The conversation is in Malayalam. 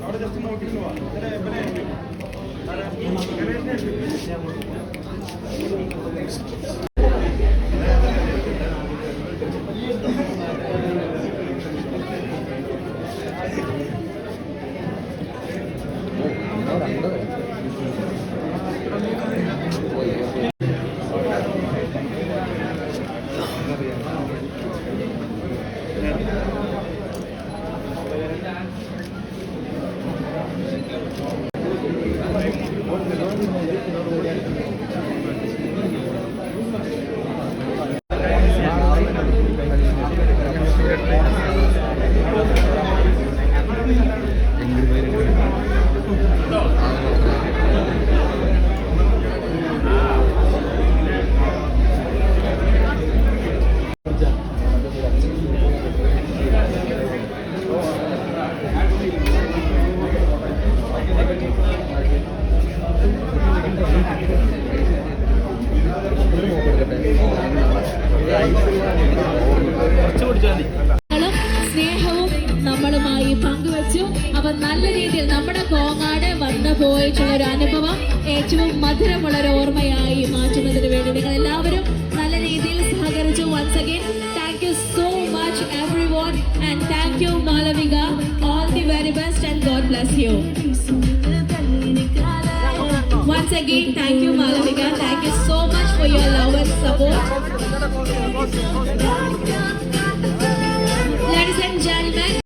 അവിടെ ജസ്റ്റ് നോക്കിയിട്ട് പോവാം. സ്നേഹവും നമ്മളുമായി പങ്കുവച്ചു. അപ്പൊ നല്ല രീതിയിൽ നമ്മുടെ കോങ്ങാട് വന്നു പോയിട്ടുള്ള ഒരു അനുഭവം ഏറ്റവും മധുരമുള്ള ഒരു ഓർമ്മയായി മാറ്റുന്നതിന് വേണ്ടി നിങ്ങൾ എല്ലാവരും നല്ല രീതിയിൽ സഹകരിച്ചു. Once again, thank you so much everyone and thank you Malavika. All the very best and God bless you. Once again, thank you Malavika. Thank you so much for your love and support. Ladies and gentlemen.